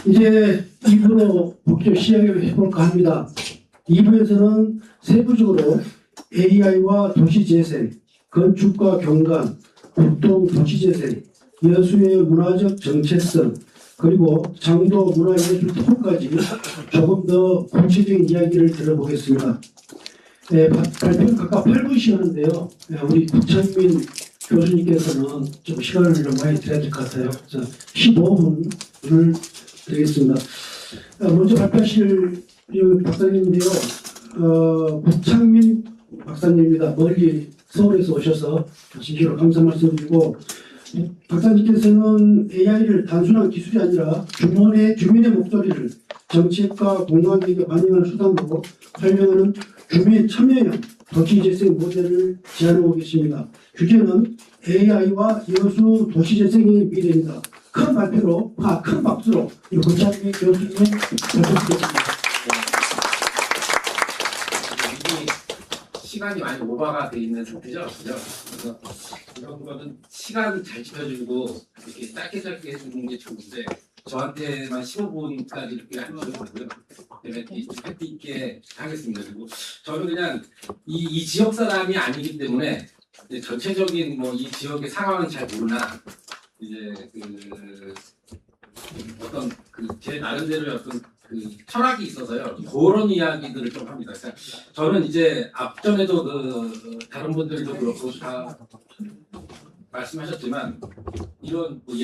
이제 2부로 본격 시작을 해볼까 합니다. 2부에서는 세부적으로 AI와 도시재생, 건축과 경관, 국동 도시재생, 여수의 문화적 정체성, 그리고 장도 문화예술 토론까지 조금 더 구체적인 이야기를 들어보겠습니다. 발표는 각각 8분씩 하는데요. 우리 구창민 교수님께서는 좀 시간을 좀 많이 드려야 될 것 같아요. 15분을 드리겠습니다. 먼저 발표하실 박사님인데요. 구창민 박사님입니다. 멀리 서울에서 오셔서 진심으로 감사 말씀드리고, 박사님께서는 AI를 단순한 기술이 아니라 주민의 목소리를 정책과 공감에게 반영하는 수단으로 설명하는 주민 참여형 도시재생 모델을 제안하고 계십니다. 주제는 AI와 여수 도시재생의 미래입니다. 큰 발표로, 큰 박수로 이 구창민 교수님 발표드리겠습니다. 시간이 많이 오버가 돼 있는 상태죠. 그래서 이런 거는 시간 잘 지켜주고 이렇게 짧게 해주는 게 좋은데 저한테만 15분까지 이렇게 하시는 거고요. 때문에 이펙트 있게 하겠습니다. 그리고 저는 그냥 이 지역 사람이 아니기 때문에 이제 전체적인 뭐 이 지역의 상황은 잘 모르나 이제 어떤 제 나름대로의 어떤 철학이 있어서요. 그런 이야기들을 좀 합니다. 그러니까 저는 이제 앞전에도 다른 분들도 그렇고 다 말씀하셨지만 이런 뭐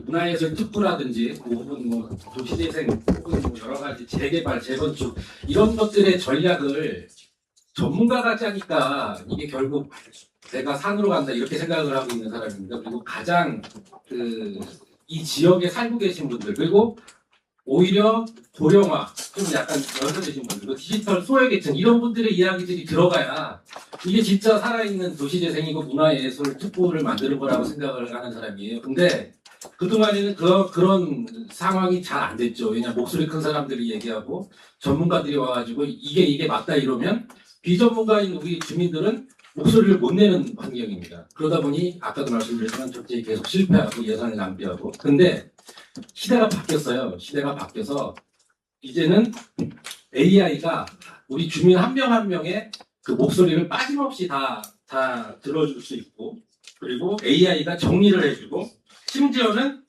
문화예술 특구라든지 혹은 뭐 도시재생 혹은 뭐 여러 가지 재개발, 재건축 이런 것들의 전략을 전문가가 짜니까 이게 결국 내가 산으로 간다 이렇게 생각을 하고 있는 사람입니다. 그리고 가장 이 지역에 살고 계신 분들 그리고 오히려 고령화, 좀 약간 연세되신 분들, 디지털 소외계층 이런 분들의 이야기들이 들어가야 이게 진짜 살아있는 도시재생이고 문화예술 특구를 만드는 거라고 생각을 하는 사람이에요. 근데 그동안에는 그런 상황이 잘 안 됐죠. 왜냐 목소리 큰 사람들이 얘기하고 전문가들이 와가지고 이게 맞다 이러면 비전문가인 우리 주민들은 목소리를 못 내는 환경입니다. 그러다 보니 아까도 말씀드렸지만 정책이 계속 실패하고 예산을 낭비하고. 근데 시대가 바뀌었어요. 시대가 바뀌어서 이제는 AI가 우리 주민 한 명 한 명의 그 목소리를 빠짐없이 다 들어줄 수 있고, 그리고 AI가 정리를 해주고, 심지어는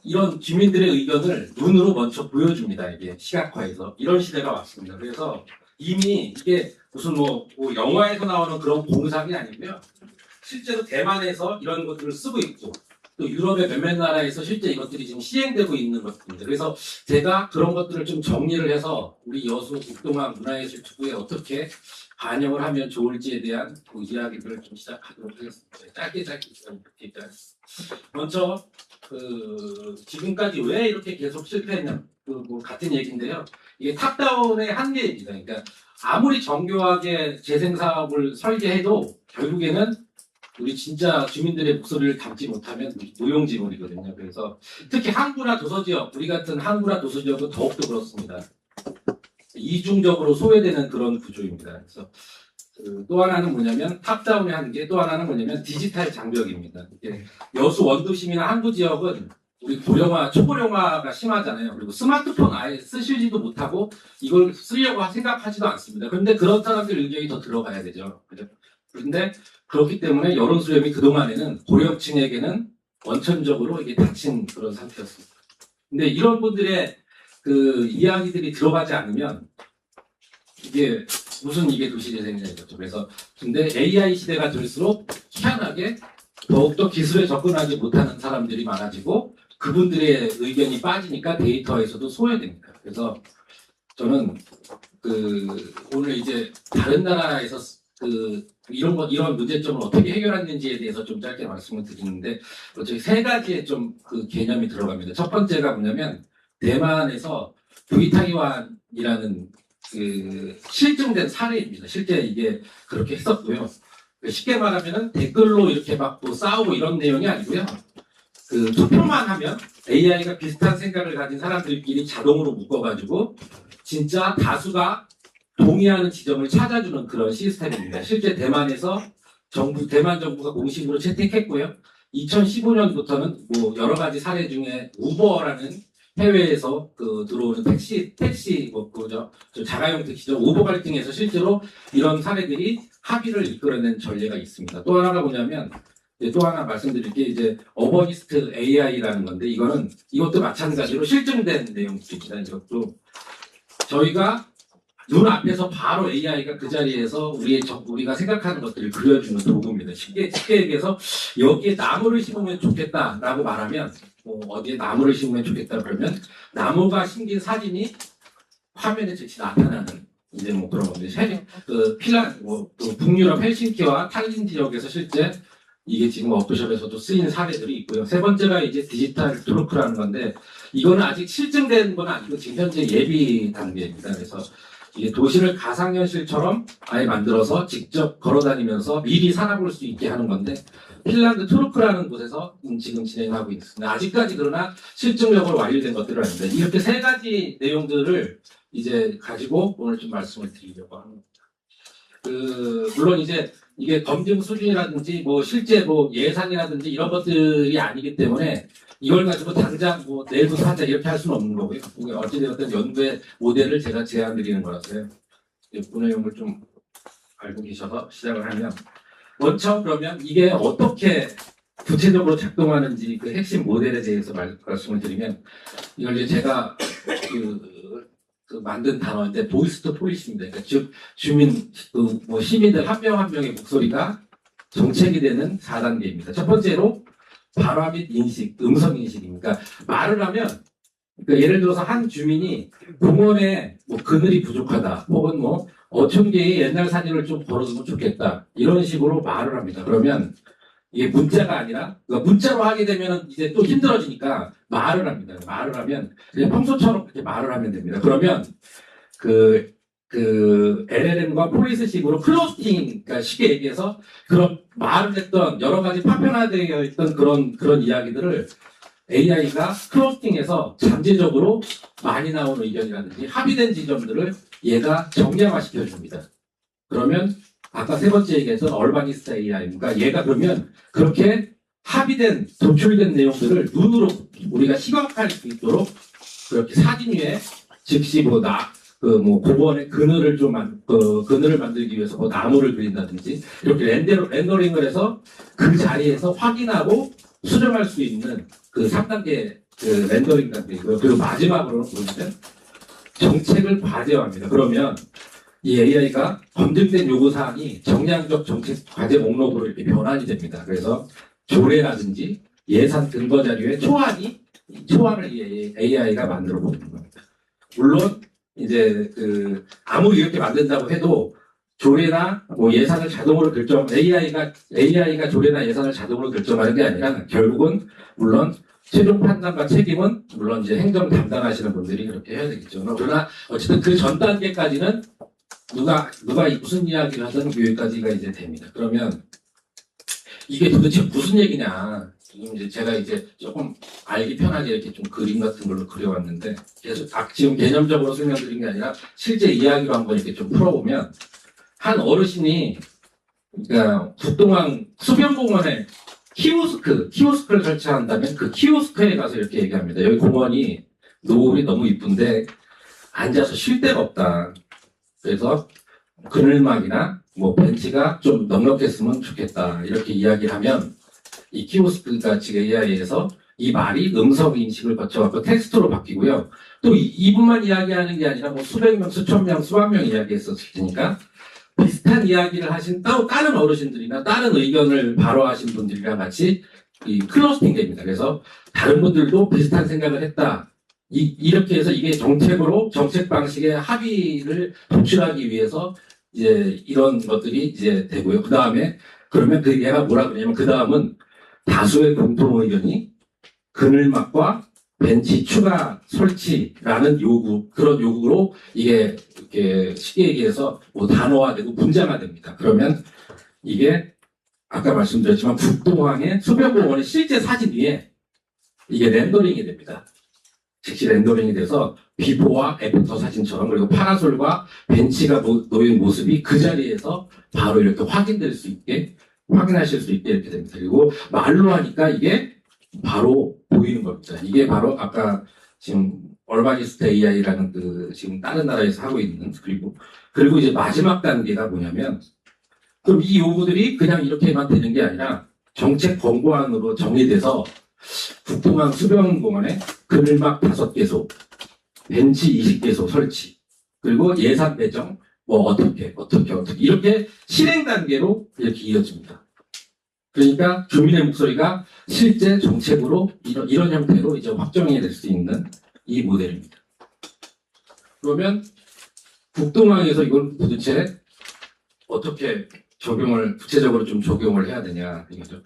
이런 주민들의 의견을 눈으로 먼저 보여줍니다. 이게 시각화해서. 이런 시대가 왔습니다. 그래서 이미 이게 무슨 뭐 영화에서 나오는 그런 공상이 아니고요. 실제로 대만에서 이런 것들을 쓰고 있고, 또 유럽의 몇몇 나라에서 실제 이것들이 지금 시행되고 있는 것들입니다. 그래서 제가 그런 것들을 좀 정리를 해서 우리 여수 국동항 문화예술 특구에 어떻게 반영을 하면 좋을지에 대한 그 이야기를 좀 시작하도록 하겠습니다. 짧게 일단 먼저 지금까지 왜 이렇게 계속 실패했냐 뭐 같은 얘기인데요. 이게 탑다운의 한계입니다. 그러니까 아무리 정교하게 재생 사업을 설계해도 결국에는 우리 진짜 주민들의 목소리를 담지 못하면 무용지물이거든요. 그래서 특히 항구나 도서지역, 우리 같은 항구나 도서지역은 더욱더 그렇습니다. 이중적으로 소외되는 그런 구조입니다. 그래서 또 하나는 뭐냐면 탑다운의 한계, 또 하나는 뭐냐면 디지털 장벽입니다. 여수 원도심이나 항구 지역은 우리 고령화, 초고령화가 심하잖아요. 그리고 스마트폰 아예 쓰시지도 못하고 이걸 쓰려고 생각하지도 않습니다. 그런데 그런 사람들 의견이 더 들어가야 되죠. 그죠? 그런데 그렇기 때문에 여론 수렴이 그동안에는 고령층에게는 원천적으로 이게 닫힌 그런 상태였습니다. 근데 이런 분들의 이야기들이 들어가지 않으면 이게 무슨 이게 도시재생이죠. 그래서 근데 AI 시대가 될수록 희한하게 더욱더 기술에 접근하지 못하는 사람들이 많아지고 그분들의 의견이 빠지니까 데이터에서도 소외됩니다. 그래서 저는 오늘 이제 다른 나라에서 이런 문제점을 어떻게 해결했는지에 대해서 좀 짧게 말씀을 드리는데, 저희 세 가지의 좀 개념이 들어갑니다. 첫 번째가 뭐냐면, 대만에서 부이타이완이라는 실증된 사례입니다. 실제 이게 그렇게 했었고요. 쉽게 말하면은 댓글로 이렇게 막 또 싸우고 이런 내용이 아니고요. 투표만 하면 AI가 비슷한 생각을 가진 사람들끼리 자동으로 묶어가지고, 진짜 다수가 동의하는 지점을 찾아주는 그런 시스템입니다. 실제 대만에서 대만 정부가 공식으로 채택했고요. 2015년부터는 뭐 여러 가지 사례 중에 우버라는 해외에서 그 들어오는 택시 뭐 그죠? 저 자가용 택시죠. 오버 갈등에서 실제로 이런 사례들이 합의를 이끌어낸 전례가 있습니다. 또 하나가 뭐냐면 또 하나 말씀드릴 게 이제 어버니스트 AI라는 건데 이것도 마찬가지로 실증된 내용들입니다. 이것도 저희가 눈 앞에서 바로 AI가 그 자리에서 우리가 생각하는 것들을 그려주는 도구입니다. 쉽게 얘기해서 여기에 나무를 심으면 좋겠다라고 말하면 어디에 나무를 심으면 좋겠다 그러면 나무가 심긴 사진이 화면에 즉시 나타나는 이제 뭐 그런 건데 그 북유럽 헬싱키와 탈린 지역에서 실제 이게 지금 워크숍에서도 쓰인 사례들이 있고요. 세 번째가 이제 디지털 트루크라는 건데 이거는 아직 실증된 건 아니고 지금 현재 예비 단계입니다. 그래서 이게 도시를 가상현실처럼 아예 만들어서 직접 걸어다니면서 미리 살아볼 수 있게 하는 건데 핀란드 트루크라는 곳에서 지금 진행하고 있습니다. 아직까지 그러나 실증적으로 완료된 것들은 아닙니다. 이렇게 세 가지 내용들을 이제 가지고 오늘 좀 말씀을 드리려고 합니다. 물론 이제 이게 검증 수준이라든지 뭐 실제 뭐 예산이라든지 이런 것들이 아니기 때문에 이걸 가지고 당장 뭐 내부 사자 이렇게 할 수는 없는 거고요. 어찌되었든 연구의 모델을 제가 제안 드리는 거라서요. 그 내용을 좀 알고 계셔서 시작을 하면 먼저 그러면 이게 어떻게 구체적으로 작동하는지 그 핵심 모델에 대해서 말씀을 드리면 이걸 이제 제가 그 만든 단어인데 보이스 투 폴리시입니다. 그러니까 즉 뭐 시민들 한 명 한 명의 목소리가 정책이 되는 4단계입니다. 첫 번째로 발화 및 인식, 음성 인식입니다. 말을 하면 그러니까 예를 들어서 한 주민이 공원에 뭐 그늘이 부족하다 혹은 뭐 어촌계의 옛날 사진을 좀 걸어두면 좋겠다 이런 식으로 말을 합니다. 그러면 이게 문자가 아니라 그러니까 문자로 하게 되면 이제 또 힘들어지니까 말을 합니다. 말을 하면 그냥 평소처럼 그렇게 말을 하면 됩니다. 그러면 그 LLM과 폴리스식으로 클러스팅, 그러니까 쉽게 얘기해서 그런 말을 했던 여러 가지 파편화되어 있던 그런 이야기들을 AI가 클러스팅해서 잠재적으로 많이 나오는 의견이라든지 합의된 지점들을 얘가 정량화시켜 줍니다. 그러면 아까 세 번째 얘기했던 얼바니스트 AI입니다. 얘가 그러면 그렇게 합의된 도출된 내용들을 눈으로 우리가 시각화할 수 있도록 그렇게 사진 위에 즉시 공원의 그늘을 그늘을 만들기 위해서 나무를 그린다든지 이렇게 렌더링을 해서 그 자리에서 확인하고 수정할 수 있는 그 3단계 그 렌더링 단계이고요. 그리고 마지막으로는 보시면 정책을 과제화합니다. 그러면 이 AI가 검증된 요구사항이 정량적 정책 과제 목록으로 이렇게 변환이 됩니다. 그래서 조례라든지 예산 근거 자료의 초안을 AI가 만들어 보는 겁니다. 물론 이제 아무리 이렇게 만든다고 해도 조례나 뭐 예산을 자동으로 AI가 조례나 예산을 자동으로 결정하는 게 아니라 결국은 물론 최종 판단과 책임은 물론 이제 행정 담당하시는 분들이 그렇게 해야 되겠죠. 그러나 어쨌든 그 전 단계까지는 누가 무슨 이야기를 하든 여기까지가 이제 됩니다. 그러면 이게 도대체 무슨 얘기냐? 지금 이제 제가 이제 조금 알기 편하게 이렇게 좀 그림 같은 걸로 그려왔는데 계속 지금 개념적으로 설명드린 게 아니라 실제 이야기로 한번 이렇게 좀 풀어보면 한 어르신이 그러니까 북동항 수변공원에 키오스크를 설치한다면 그 키오스크에 가서 이렇게 얘기합니다. 여기 공원이 노을이 너무 이쁜데 앉아서 쉴 데가 없다. 그래서 그늘막이나 뭐 벤치가 좀 넉넉했으면 좋겠다. 이렇게 이야기하면 이 키오스크가 지금 AI에서 이 말이 음성 인식을 거쳐갖고 텍스트로 바뀌고요. 또 이분만 이야기하는 게 아니라 뭐 수백 명, 수천 명, 수만 명 이야기했었을 테니까 비슷한 이야기를 하신 다른 어르신들이나 다른 의견을 발언하신 분들이랑 같이 이 클러스팅 됩니다. 그래서 다른 분들도 비슷한 생각을 했다. 이렇게 해서 이게 정책 방식의 합의를 도출하기 위해서 이제 이런 것들이 이제 되고요. 그 다음에 그러면 얘가 뭐라 그러냐면 그 다음은 다수의 공통 의견이 그늘막과 벤치 추가 설치라는 그런 요구로 이게 이렇게 쉽게 얘기해서 뭐 단어화되고 문장화됩니다. 그러면 이게 아까 말씀드렸지만 북동항의 수변공원의 실제 사진 위에 이게 렌더링이 됩니다. 즉시 렌더링이 돼서 비포와 애프터 사진처럼 그리고 파라솔과 벤치가 놓인 모습이 그 자리에서 바로 이렇게 확인하실 수 있게 이렇게 됩니다. 그리고 말로 하니까 이게 바로 보이는 겁니다. 이게 바로 아까 지금 얼바니스트 AI라는 그 지금 다른 나라에서 하고 있는 그리고 이제 마지막 단계가 뭐냐면 그럼 이 요구들이 그냥 이렇게만 되는 게 아니라 정책 권고안으로 정리돼서 북동항 수변공원에 그늘막 5개소, 벤치 20개소 설치, 그리고 예산 배정, 뭐 어떻게 이렇게 실행 단계로 이렇게 이어집니다. 그러니까 주민의 목소리가 실제 정책으로 이런 형태로 이제 확정이 될 수 있는 이 모델입니다. 그러면 북동항에서 이걸 도대체 어떻게 구체적으로 좀 적용을 해야 되냐 이거죠.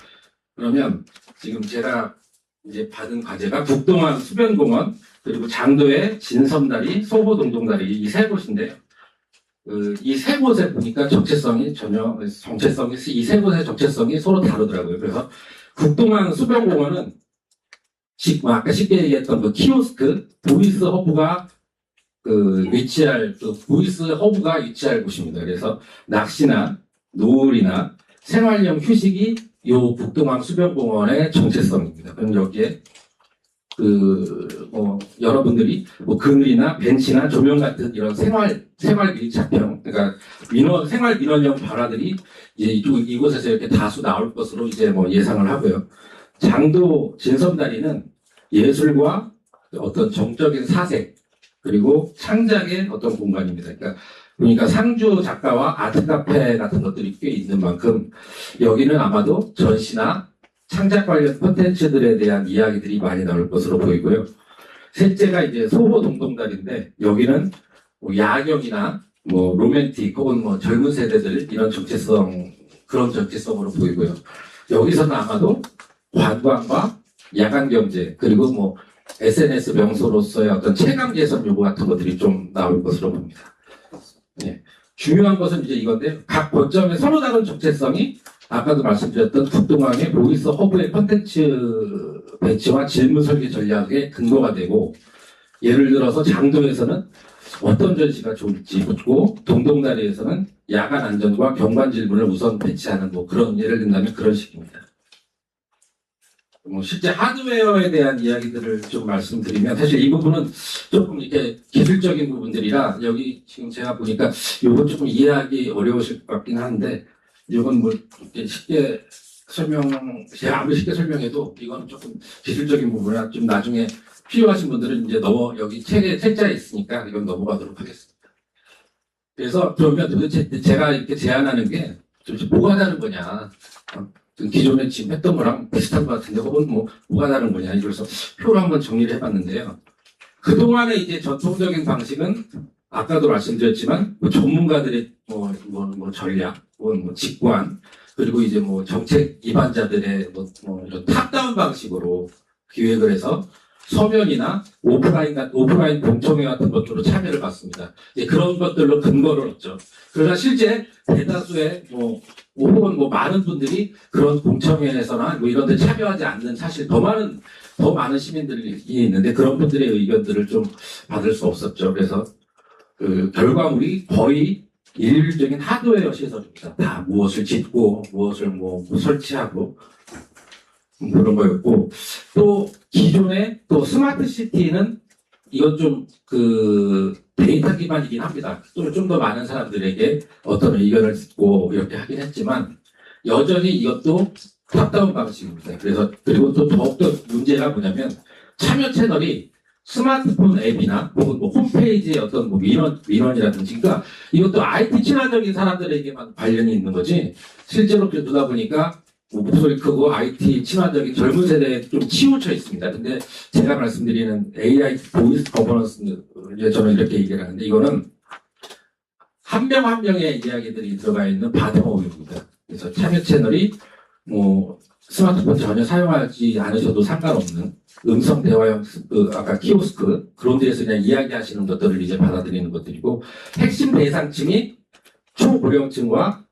그러면 지금 제가 이제 받은 과제가 북동항 수변공원 그리고 장도의 진섬다리, 소보동동다리 이 세 곳인데요. 이 세 곳에 보니까 이 세 곳의 정체성이 서로 다르더라고요. 그래서 북동항 수변공원은 아까 쉽게 얘기했던 그 키오스크, 보이스 허브가 위치할 곳입니다. 그래서 낚시나 노을이나 생활형 휴식이 요 북동항 수변공원의 정체성입니다. 그럼 여기에 여러분들이 그늘이나 벤치나 조명 같은 이런 생활 밀착형, 그러니까 생활 민원형 발화들이 이제 이곳에서 이렇게 다수 나올 것으로 이제 예상을 하고요. 장도 진섬다리는 예술과 어떤 정적인 사색, 그리고 창작의 어떤 공간입니다. 그러니까 상주 작가와 아트 카페 같은 것들이 꽤 있는 만큼 여기는 아마도 전시나 창작 관련 콘텐츠들에 대한 이야기들이 많이 나올 것으로 보이고요. 셋째가 이제 소호 동동다리인데 여기는 야경이나 로맨틱 혹은 젊은 세대들 이런 그런 정체성으로 보이고요. 여기서는 아마도 관광과 야간 경제 그리고 SNS 명소로서의 어떤 체감 개선 요구 같은 것들이 좀 나올 것으로 봅니다. 네. 중요한 것은 이제 이건데 각 거점의 서로 다른 정체성이 아까도 말씀드렸던 북동항의 보이스 허브의 콘텐츠 배치와 질문 설계 전략의 근거가 되고 예를 들어서 장도에서는 어떤 전시가 좋을지 묻고 동동다리에서는 야간 안전과 경관 질문을 우선 배치하는 그런 예를 든다면 그런 식입니다. 실제 하드웨어에 대한 이야기들을 좀 말씀드리면 사실 이 부분은 조금 이렇게 기술적인 부분들이라 여기 지금 제가 보니까 이건 조금 이해하기 어려우실 것 같긴 한데 이건 이렇게 제가 아무리 쉽게 설명해도 이건 조금 기술적인 부분이라 좀 나중에 필요하신 분들은 이제 여기 책자에 있으니까 이건 넘어가도록 하겠습니다. 그래서 그러면 도대체 제가 이렇게 제안하는 게 도대체 뭐가 다른 거냐. 기존에 지금 했던 거랑 비슷한 것 같은데 혹은 뭐가 다른 거냐 이래서 표로 한번 정리를 해봤는데요. 그동안의 이제 전통적인 방식은 아까도 말씀드렸지만 전문가들의 전략 혹은 직관 그리고 이제 정책 입안자들의 이런 탑다운 방식으로 기획을 해서 서면이나 오프라인 공청회 같은 것들로 참여를 받습니다. 그런 것들로 근거를 얻죠. 그러나 실제 대다수의 혹은 많은 분들이 그런 공청회에서나 이런 데 참여하지 않는 사실 더 많은 시민들이 있는데 그런 분들의 의견들을 좀 받을 수 없었죠. 그래서 결과물이 거의 일률적인 하드웨어 시설입니다. 다 무엇을 짓고 무엇을 설치하고 그런 거였고 또 기존의 또 스마트 시티는 이건 좀 데이터 기반이긴 합니다. 또 좀 더 많은 사람들에게 어떤 의견을 듣고 이렇게 하긴 했지만 여전히 이것도 탑다운 방식입니다. 그리고 또 더욱더 문제가 뭐냐면 참여 채널이 스마트폰 앱이나 혹은 홈페이지의 어떤 민원이라든지 그러니까 이것도 IT 친화적인 사람들에게만 관련이 있는 거지 실제로 그러다 보니까 목소리 크고 IT 친화적인 젊은 세대에 좀 치우쳐 있습니다. 근데 제가 말씀드리는 AI 보이스 거버넌스 저는 이렇게 얘기를 하는데 이거는 한 명 한 명의 이야기들이 들어가 있는 바텀업입니다. 그래서 참여 채널이 스마트폰 전혀 사용하지 않으셔도 상관없는 음성 대화형 아까 키오스크 그런 데에서 그냥 이야기하시는 것들을 이제 받아들이는 것들이고 핵심 대상층이 초고령층과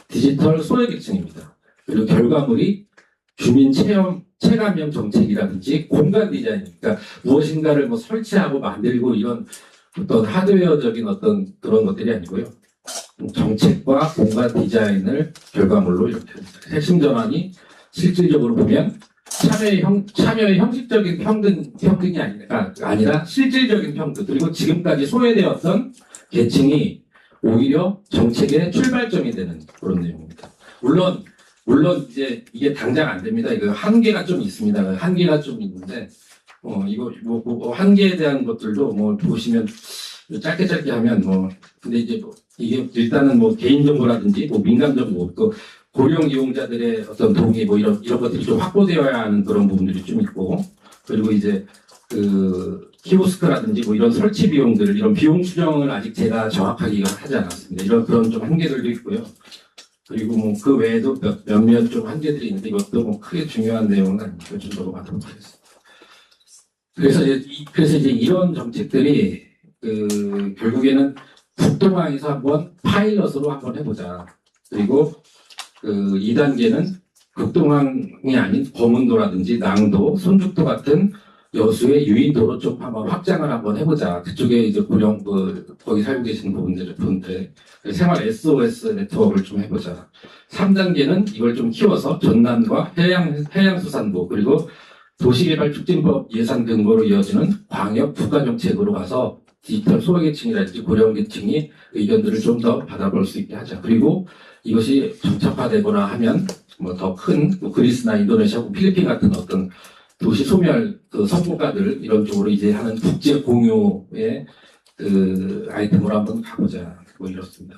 디지털 소외계층입니다. 그리고 결과물이 주민 체감형 정책이라든지 공간 디자인, 그러니까 무엇인가를 설치하고 만들고 이런 어떤 하드웨어적인 어떤 그런 것들이 아니고요. 정책과 공간 디자인을 결과물로 이렇게 합니다. 핵심 전환이 실질적으로 보면 참여의 형식적인 평등이 아니라 실질적인 평등, 그리고 지금까지 소외되었던 계층이 오히려 정책의 출발점이 되는 그런 내용입니다. 물론 이제 이게 당장 안 됩니다. 이거 한계가 좀 있습니다. 한계가 좀 있는데, 이거 한계에 대한 것들도 보시면 짧게 하면 근데 이제 이게 일단은 개인정보라든지 민감정보, 또 고령 이용자들의 어떤 동의 이런 것들이 좀 확보되어야 하는 그런 부분들이 좀 있고, 그리고 이제 키오스크라든지 이런 설치 비용들, 이런 비용 수정을 아직 제가 정확하게 하지 않았습니다. 그런 좀 한계들도 있고요. 그리고 그 외에도 몇몇 좀 한계들이 있는데 이것도 크게 중요한 내용은 아니니까 좀 넘어가도록 하겠습니다. 그래서 이제 이런 정책들이 결국에는 북동항에서 한번 파일럿으로 한번 해보자. 그리고 2단계는 극동항이 아닌 검은도라든지 낭도, 손죽도 같은 여수의 유인도로 좀 한번 확장을 한번 해보자. 그쪽에 이제 거기 살고 계시는 분들 생활 SOS 네트워크를 좀 해보자. 3단계는 이걸 좀 키워서 전남과 해양수산부, 그리고 도시개발촉진법 예산 근거로 이어지는 광역 부가정책으로 가서 디지털 소외계층이라든지 고령계층이 의견들을 좀 더 받아볼 수 있게 하자. 그리고 이것이 정착화되거나 하면 더 큰 그리스나 인도네시아, 필리핀 같은 어떤 도시 소멸 성공가들 이런 쪽으로 이제 하는 국제 공유의 아이템으로 한번 가보자. 이렇습니다.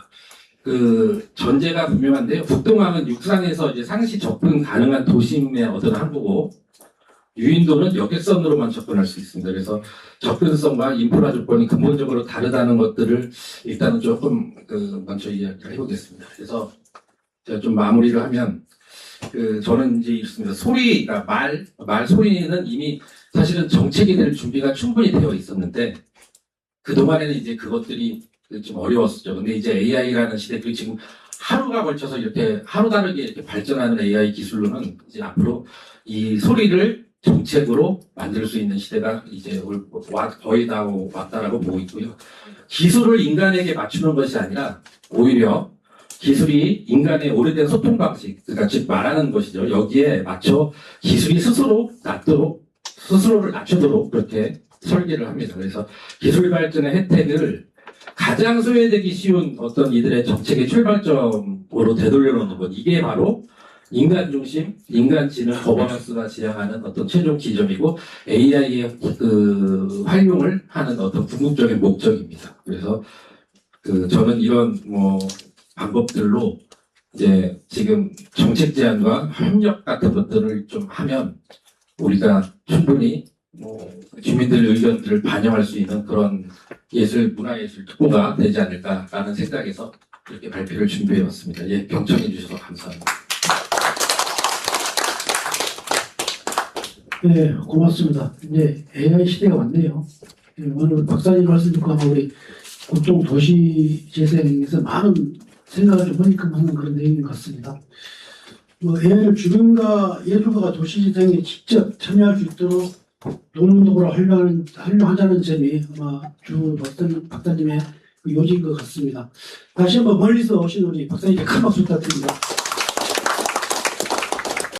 전제가 분명한데요. 북동항은 육상에서 이제 상시 접근 가능한 도심의 어떤 항구고, 유인도는 여객선으로만 접근할 수 있습니다. 그래서 접근성과 인프라 조건이 근본적으로 다르다는 것들을 일단은 조금 먼저 이야기를 해보겠습니다. 그래서 제가 좀 마무리를 하면 저는 이제 이렇습니다. 그러니까 말 소리는 이미 사실은 정책이 될 준비가 충분히 되어 있었는데 그동안에는 이제 그것들이 좀 어려웠었죠. 근데 이제 AI라는 시대, 그리고 지금 하루가 걸쳐서 이렇게 하루 다르게 이렇게 발전하는 AI 기술로는 이제 앞으로 이 소리를 정책으로 만들 수 있는 시대가 이제 거의 다 왔다라고 보고 있고요. 기술을 인간에게 맞추는 것이 아니라 오히려 기술이 인간의 오래된 소통 방식, 그러니까 즉 말하는 것이죠. 여기에 맞춰 기술이 스스로를 낮추도록 그렇게 설계를 합니다. 그래서 기술 발전의 혜택을 가장 소외되기 쉬운 어떤 이들의 정책의 출발점으로 되돌려놓는 것, 이게 바로 인간 중심, 인간 지능 거버넌스가 지향하는 어떤 최종 지점이고 AI의 활용을 하는 어떤 궁극적인 목적입니다. 그래서 저는 이런 방법들로 이제 지금 정책 제안과 협력 같은 것들을 좀 하면 우리가 충분히 주민들 의견들을 반영할 수 있는 그런 문화예술 특보가 되지 않을까라는 생각에서 이렇게 발표를 준비해봤습니다. 예, 경청해 주셔서 감사합니다. 네, 고맙습니다. 이제 AI 시대가 왔네요. 오늘 박사님 말씀 듣고 아마 우리 국정 도시 재생에서 많은 생각을 좀 하니끔 하는 그런 내용인 것 같습니다. AI를 주민과 예술가가 도시 재생에 직접 참여할 수 있도록 논문적으로 활용하자는 점이 아마 주 박사님의 요지인 것 같습니다. 다시 한번 멀리서 오신 우리 박사님께 큰 박수 부탁드립니다.